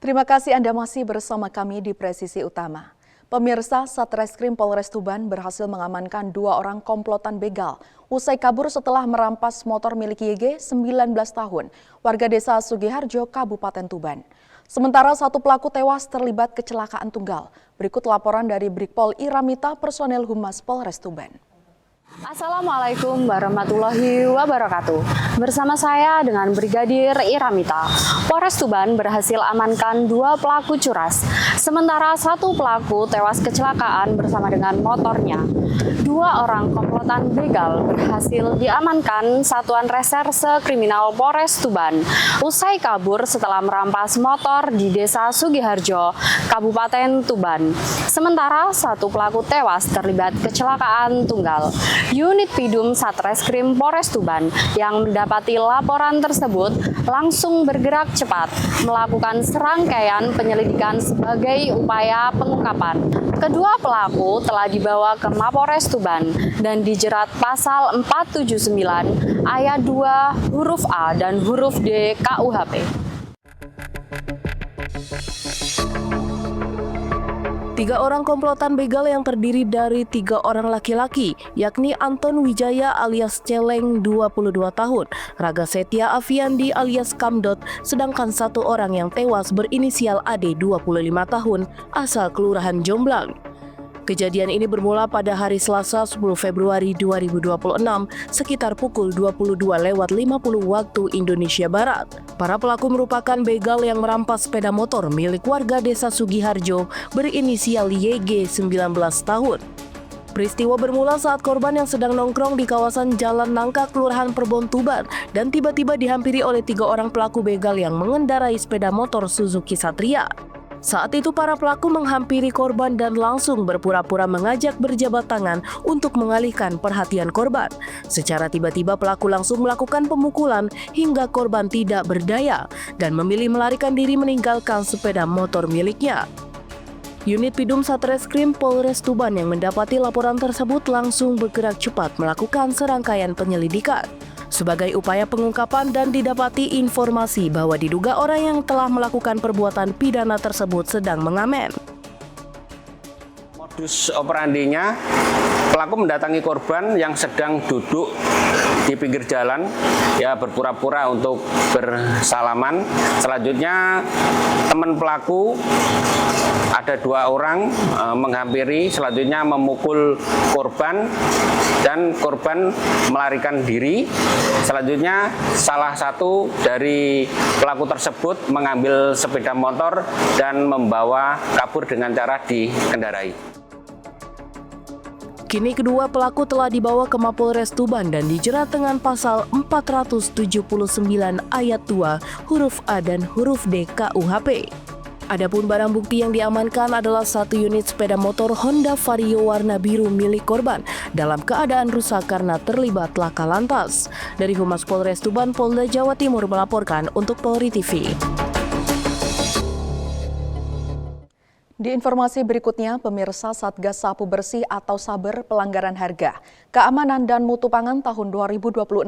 Terima kasih Anda masih bersama kami di Presisi Utama. Pemirsa, Satreskrim Polres Tuban berhasil mengamankan 2 orang komplotan begal usai kabur setelah merampas motor milik YG 19 tahun, warga desa Sugiharjo, Kabupaten Tuban. Sementara 1 pelaku tewas terlibat kecelakaan tunggal. Berikut laporan dari Brigpol Iramita, personel Humas Polres Tuban. Assalamualaikum warahmatullahi wabarakatuh. Bersama saya dengan Brigadir Iramita, Polres Tuban berhasil amankan 2 pelaku curas. Sementara 1 pelaku tewas kecelakaan bersama dengan motornya. 2 orang komplotan begal berhasil diamankan Satuan Reserse Kriminal Polres Tuban usai kabur setelah merampas motor di Desa Sugiharjo, Kabupaten Tuban. Sementara 1 pelaku tewas terlibat kecelakaan tunggal. Unit Pidum Satreskrim Polres Tuban yang mendapati laporan tersebut langsung bergerak cepat melakukan serangkaian penyelidikan sebagai upaya pengungkapan. Kedua pelaku telah dibawa ke Mapolres Tuban dan dijerat pasal 479 ayat 2 huruf A dan huruf D KUHP. 3 orang komplotan begal yang terdiri dari 3 orang laki-laki, yakni Anton Wijaya alias Celeng 22 tahun, Raga Setia Aviandi alias Kamdot, sedangkan 1 orang yang tewas berinisial AD 25 tahun, asal Kelurahan Jomblang. Kejadian ini bermula pada hari Selasa 10 Februari 2026 sekitar pukul 22.50 waktu Indonesia Barat. Para pelaku merupakan begal yang merampas sepeda motor milik warga desa Sugiharjo berinisial YG 19 tahun. Peristiwa bermula saat korban yang sedang nongkrong di kawasan Jalan Nangka, Kelurahan Perbon Tuban dan tiba-tiba dihampiri oleh 3 orang pelaku begal yang mengendarai sepeda motor Suzuki Satria. Saat itu para pelaku menghampiri korban dan langsung berpura-pura mengajak berjabat tangan untuk mengalihkan perhatian korban. Secara tiba-tiba pelaku langsung melakukan pemukulan hingga korban tidak berdaya dan memilih melarikan diri meninggalkan sepeda motor miliknya. Unit Pidum Satreskrim Polres Tuban yang mendapati laporan tersebut langsung bergerak cepat melakukan serangkaian penyelidikan. Sebagai upaya pengungkapan dan didapati informasi bahwa diduga orang yang telah melakukan perbuatan pidana tersebut sedang mengamen. Modus operandinya, pelaku mendatangi korban yang sedang duduk di pinggir jalan, ya berpura-pura untuk bersalaman. Selanjutnya teman pelaku ada 2 orang menghampiri, selanjutnya memukul korban dan korban melarikan diri. Selanjutnya salah satu dari pelaku tersebut mengambil sepeda motor dan membawa kabur dengan cara dikendarai. Kini kedua pelaku telah dibawa ke Mapolres Tuban dan dijerat dengan pasal 479 ayat 2 huruf A dan huruf D KUHP. Adapun barang bukti yang diamankan adalah 1 unit sepeda motor Honda Vario warna biru milik korban dalam keadaan rusak karena terlibat laka lantas. Dari Humas Polres Tuban, Polda Jawa Timur melaporkan untuk Polri TV. Di informasi berikutnya, pemirsa, Satgas Sapu Bersih atau Saber Pelanggaran Harga, Keamanan dan Mutu Pangan tahun 2026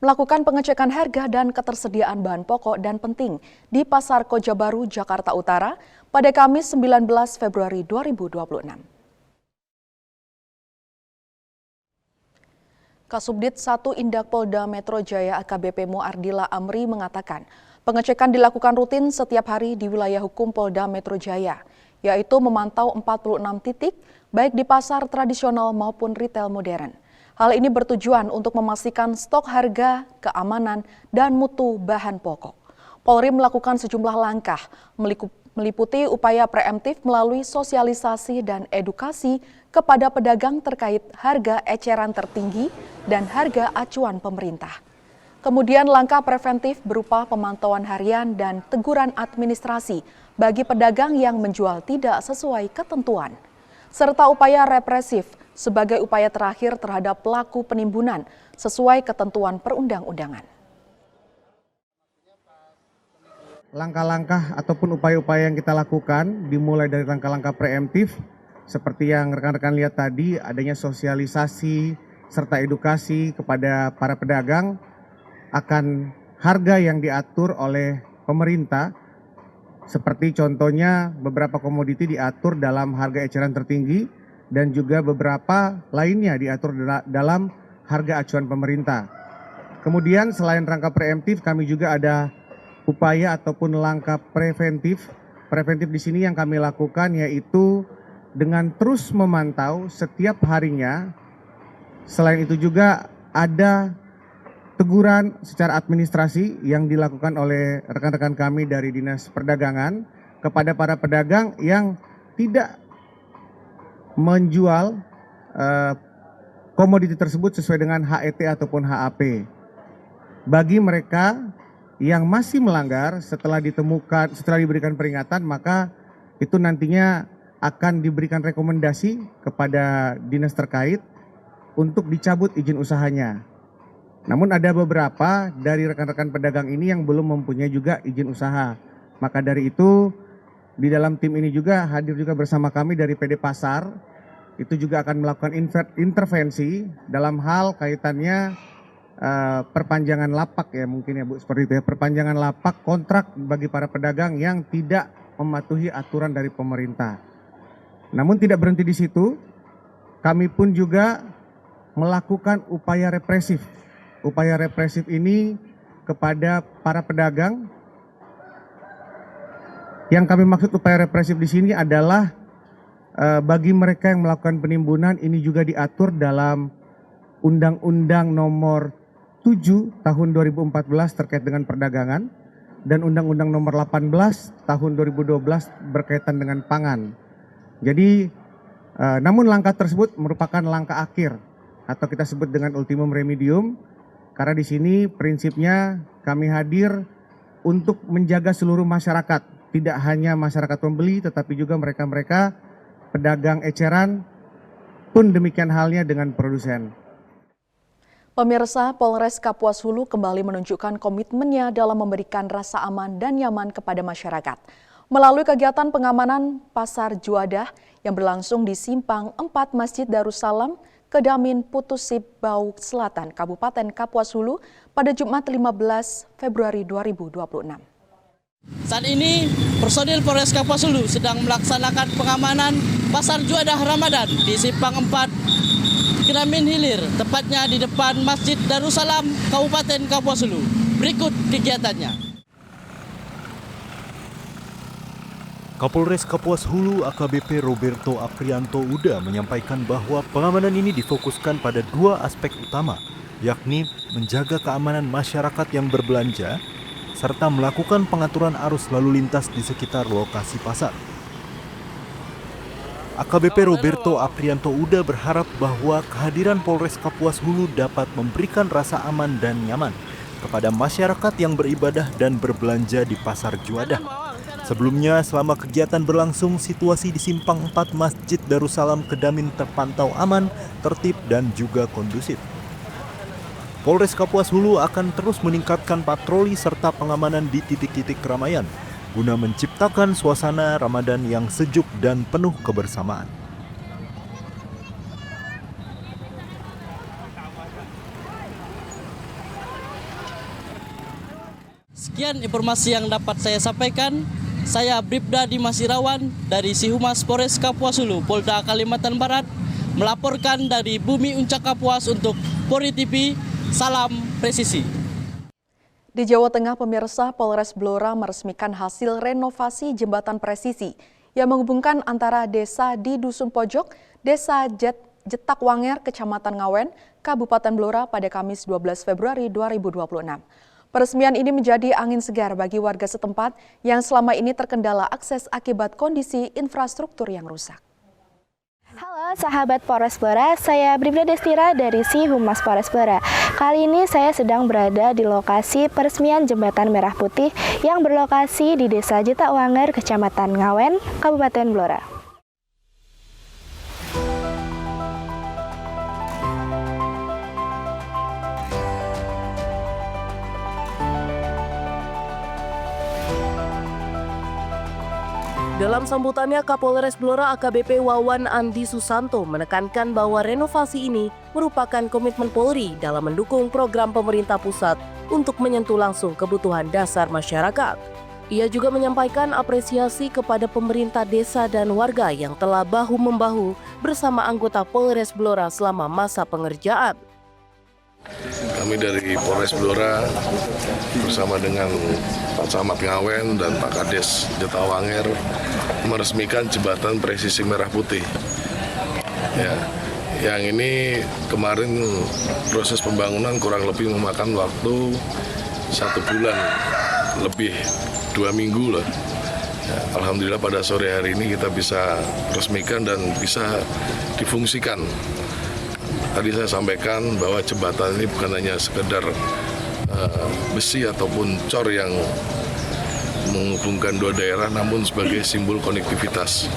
melakukan pengecekan harga dan ketersediaan bahan pokok dan penting di Pasar Koja Baru, Jakarta Utara pada Kamis 19 Februari 2026. Kasubdit 1 Indak Polda Metro Jaya AKBP Muardila Amri mengatakan, pengecekan dilakukan rutin setiap hari di wilayah hukum Polda Metro Jaya, yaitu memantau 46 titik baik di pasar tradisional maupun retail modern. Hal ini bertujuan untuk memastikan stok harga, keamanan, dan mutu bahan pokok. Polri melakukan sejumlah langkah, meliputi upaya preemptif melalui sosialisasi dan edukasi kepada pedagang terkait harga eceran tertinggi dan harga acuan pemerintah. Kemudian langkah preventif berupa pemantauan harian dan teguran administrasi bagi pedagang yang menjual tidak sesuai ketentuan, serta upaya represif sebagai upaya terakhir terhadap pelaku penimbunan sesuai ketentuan perundang-undangan. Langkah-langkah ataupun upaya-upaya yang kita lakukan dimulai dari langkah-langkah preemptif seperti yang rekan-rekan lihat tadi, adanya sosialisasi serta edukasi kepada para pedagang akan harga yang diatur oleh pemerintah seperti contohnya beberapa komoditi diatur dalam harga eceran tertinggi dan juga beberapa lainnya diatur dalam harga acuan pemerintah. Kemudian selain rangka preemptif, kami juga ada upaya ataupun langkah preventif. Preventif di sini yang kami lakukan yaitu dengan terus memantau setiap harinya. Selain itu juga ada teguran secara administrasi yang dilakukan oleh rekan-rekan kami dari Dinas Perdagangan kepada para pedagang yang tidak menjual komoditi tersebut sesuai dengan HET ataupun HAP. Bagi mereka yang masih melanggar setelah diberikan peringatan, maka itu nantinya akan diberikan rekomendasi kepada dinas terkait untuk dicabut izin usahanya. Namun ada beberapa dari rekan-rekan pedagang ini yang belum mempunyai juga izin usaha. Maka dari itu di dalam tim ini juga hadir juga bersama kami dari PD Pasar. Itu juga akan melakukan intervensi dalam hal kaitannya perpanjangan lapak ya mungkin ya Bu, seperti itu ya. Perpanjangan lapak kontrak bagi para pedagang yang tidak mematuhi aturan dari pemerintah. Namun tidak berhenti di situ, kami pun juga melakukan upaya represif. Upaya represif ini kepada para pedagang. Yang kami maksud upaya represif di sini adalah bagi mereka yang melakukan penimbunan, ini juga diatur dalam Undang-Undang Nomor 7 Tahun 2014 terkait dengan perdagangan dan Undang-Undang Nomor 18 Tahun 2012 berkaitan dengan pangan. Jadi namun langkah tersebut merupakan langkah akhir atau kita sebut dengan ultimum remedium. Karena di sini prinsipnya kami hadir untuk menjaga seluruh masyarakat, tidak hanya masyarakat pembeli tetapi juga mereka-mereka pedagang eceran pun demikian halnya dengan produsen. Pemirsa, Polres Kapuas Hulu kembali menunjukkan komitmennya dalam memberikan rasa aman dan nyaman kepada masyarakat. Melalui kegiatan pengamanan Pasar Juadah yang berlangsung di Simpang 4 Masjid Darussalam, Kedamin Putusip Bau Selatan, Kabupaten Kapuas Hulu pada Jumat 15 Februari 2026. Saat ini personil Polres Kapuas Hulu sedang melaksanakan pengamanan Pasar Juadah Ramadan di Simpang 4 Kedamin Hilir, tepatnya di depan Masjid Darussalam, Kabupaten Kapuas Hulu. Berikut kegiatannya. Kapolres Kapuas Hulu AKBP Roberto Aprianto Uda menyampaikan bahwa pengamanan ini difokuskan pada dua aspek utama, yakni menjaga keamanan masyarakat yang berbelanja, serta melakukan pengaturan arus lalu lintas di sekitar lokasi pasar. AKBP Roberto Aprianto Uda berharap bahwa kehadiran Polres Kapuas Hulu dapat memberikan rasa aman dan nyaman kepada masyarakat yang beribadah dan berbelanja di Pasar Juadah. Sebelumnya, selama kegiatan berlangsung, situasi di Simpang 4 Masjid Darussalam Kedamin terpantau aman, tertib, dan juga kondusif. Polres Kapuas Hulu akan terus meningkatkan patroli serta pengamanan di titik-titik keramaian, guna menciptakan suasana Ramadan yang sejuk dan penuh kebersamaan. Sekian informasi yang dapat saya sampaikan. Saya Bribda Dimas Irawan dari Sihumas Polres Kapuas Hulu, Polda Kalimantan Barat, melaporkan dari Bumi Uncak Kapuas untuk Polri TV. Salam presisi. Di Jawa Tengah, pemirsa, Polres Blora meresmikan hasil renovasi jembatan presisi yang menghubungkan antara desa di Dusun Pojok, Desa Jetak Wanger, Kecamatan Ngawen, Kabupaten Blora pada Kamis 12 Februari 2026. Peresmian ini menjadi angin segar bagi warga setempat yang selama ini terkendala akses akibat kondisi infrastruktur yang rusak. Halo sahabat Polres Blora, saya Bribda Destira dari Sihumas Polres Blora. Kali ini saya sedang berada di lokasi peresmian Jembatan Merah Putih yang berlokasi di Desa Jetak Wanger, Kecamatan Ngawen, Kabupaten Blora. Dalam sambutannya, Kapolres Blora AKBP Wawan Andi Susanto menekankan bahwa renovasi ini merupakan komitmen Polri dalam mendukung program pemerintah pusat untuk menyentuh langsung kebutuhan dasar masyarakat. Ia juga menyampaikan apresiasi kepada pemerintah desa dan warga yang telah bahu-membahu bersama anggota Polres Blora selama masa pengerjaan. Kami dari Polres Blora bersama dengan Pak Camat Ngawen dan Pak Kades Jetawanger meresmikan jembatan presisi merah putih. Ya, yang ini kemarin proses pembangunan kurang lebih memakan waktu 1 bulan lebih 2 minggu lah. Ya, alhamdulillah pada sore hari ini kita bisa resmikan dan bisa difungsikan. Tadi saya sampaikan bahwa jembatan ini bukan hanya sekedar besi ataupun cor yang menghubungkan dua daerah, namun sebagai simbol konektivitas,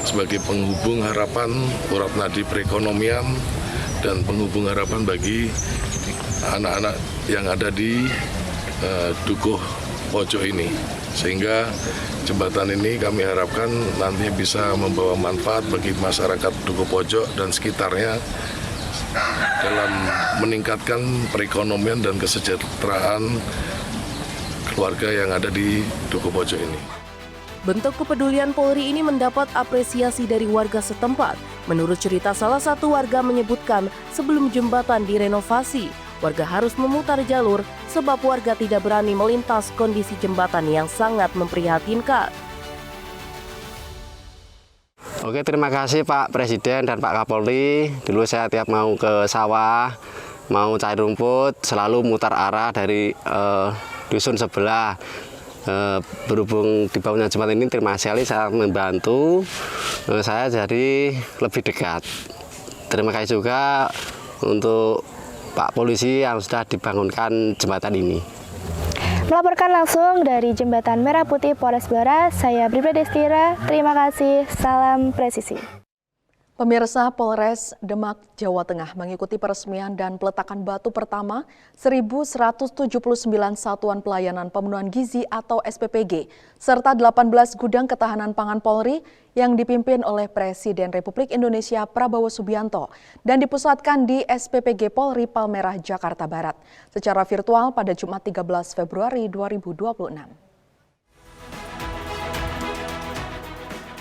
sebagai penghubung harapan, urat nadi perekonomian, dan penghubung harapan bagi anak-anak yang ada di Dukuh Pojok ini. Sehingga jembatan ini kami harapkan nantinya bisa membawa manfaat bagi masyarakat Dukuh Pojok dan sekitarnya dalam meningkatkan perekonomian dan kesejahteraan keluarga yang ada di Dukuh Pojok ini. Bentuk kepedulian Polri ini mendapat apresiasi dari warga setempat. Menurut cerita salah satu warga menyebutkan sebelum jembatan direnovasi, warga harus memutar jalur sebab warga tidak berani melintas kondisi jembatan yang sangat memprihatinkan. Oke, terima kasih Pak Presiden dan Pak Kapolri. Dulu saya tiap mau ke sawah, mau cari rumput, selalu mutar arah dari dusun sebelah. Berhubung dibangunnya jembatan ini, terima kasih sekali saya membantu saya jadi lebih dekat. Terima kasih juga untuk Pak Polisi yang sudah dibangunkan jembatan ini. Melaporkan langsung dari Jembatan Merah Putih Polres Blora, saya Bribda Destira. Terima kasih, salam presisi. Pemirsa, Polres Demak, Jawa Tengah mengikuti peresmian dan peletakan batu pertama 1.179 satuan pelayanan pemenuhan gizi atau SPPG, serta 18 gudang ketahanan pangan Polri yang dipimpin oleh Presiden Republik Indonesia Prabowo Subianto dan dipusatkan di SPPG Polri Palmerah, Jakarta Barat, secara virtual pada Jumat 13 Februari 2026.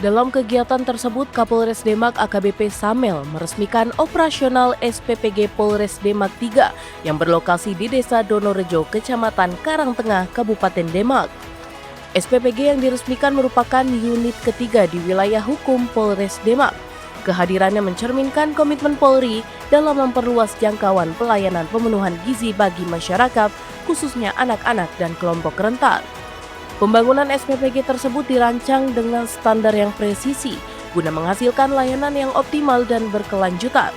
Dalam kegiatan tersebut, Kapolres Demak AKBP Samel meresmikan operasional SPPG Polres Demak 3 yang berlokasi di Desa Donorejo, Kecamatan Karangtengah, Kabupaten Demak. SPPG yang diresmikan merupakan unit ketiga di wilayah hukum Polres Demak. Kehadirannya mencerminkan komitmen Polri dalam memperluas jangkauan pelayanan pemenuhan gizi bagi masyarakat, khususnya anak-anak dan kelompok rentan. Pembangunan SPPG tersebut dirancang dengan standar yang presisi guna menghasilkan layanan yang optimal dan berkelanjutan.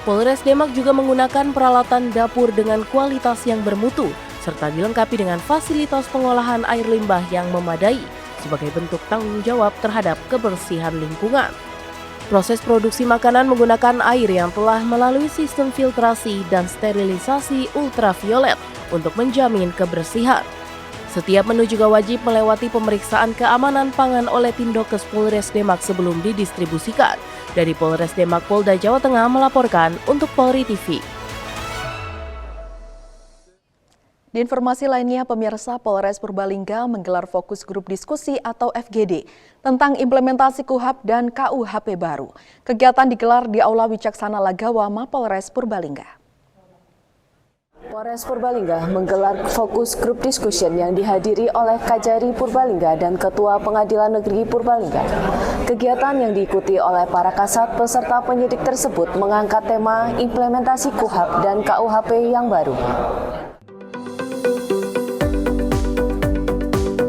Polres Demak juga menggunakan peralatan dapur dengan kualitas yang bermutu serta dilengkapi dengan fasilitas pengolahan air limbah yang memadai sebagai bentuk tanggung jawab terhadap kebersihan lingkungan. Proses produksi makanan menggunakan air yang telah melalui sistem filtrasi dan sterilisasi ultraviolet untuk menjamin kebersihan. Setiap menu juga wajib melewati pemeriksaan keamanan pangan oleh tim Dokes Polres Demak sebelum didistribusikan. Dari Polres Demak, Polda Jawa Tengah melaporkan untuk Polri TV. Di informasi lainnya, pemirsa, Polres Purbalingga menggelar fokus grup diskusi atau FGD tentang implementasi KUHP dan KUHP baru. Kegiatan digelar di Aula Wicaksana Lagawa, Mapolres Purbalingga. Polres Purbalingga menggelar fokus grup discussion yang dihadiri oleh Kajari Purbalingga dan Ketua Pengadilan Negeri Purbalingga. Kegiatan yang diikuti oleh para kasat peserta penyidik tersebut mengangkat tema implementasi KUHP dan KUHP yang baru.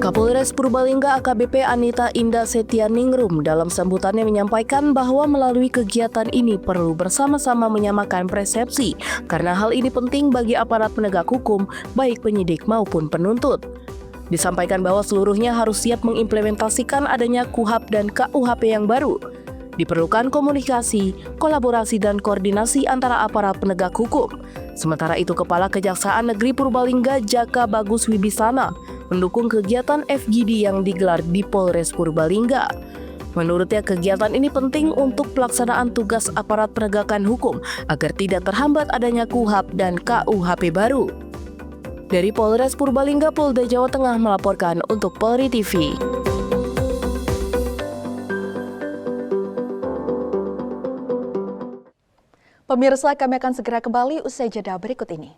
Kapolres Purbalingga AKBP Anita Indah Setianingrum dalam sambutannya menyampaikan bahwa melalui kegiatan ini perlu bersama-sama menyamakan persepsi karena hal ini penting bagi aparat penegak hukum baik penyidik maupun penuntut. Disampaikan bahwa seluruhnya harus siap mengimplementasikan adanya KUHP dan KUHP yang baru. Diperlukan komunikasi, kolaborasi, dan koordinasi antara aparat penegak hukum. Sementara itu, Kepala Kejaksaan Negeri Purbalingga Jaka Bagus Wibisana mendukung kegiatan FGD yang digelar di Polres Purbalingga. Menurutnya, kegiatan ini penting untuk pelaksanaan tugas aparat penegakan hukum agar tidak terhambat adanya KUHP dan KUHP baru. Dari Polres Purbalingga, Polda Jawa Tengah melaporkan untuk Polri TV. Pemirsa, kami akan segera kembali usai jeda berikut ini.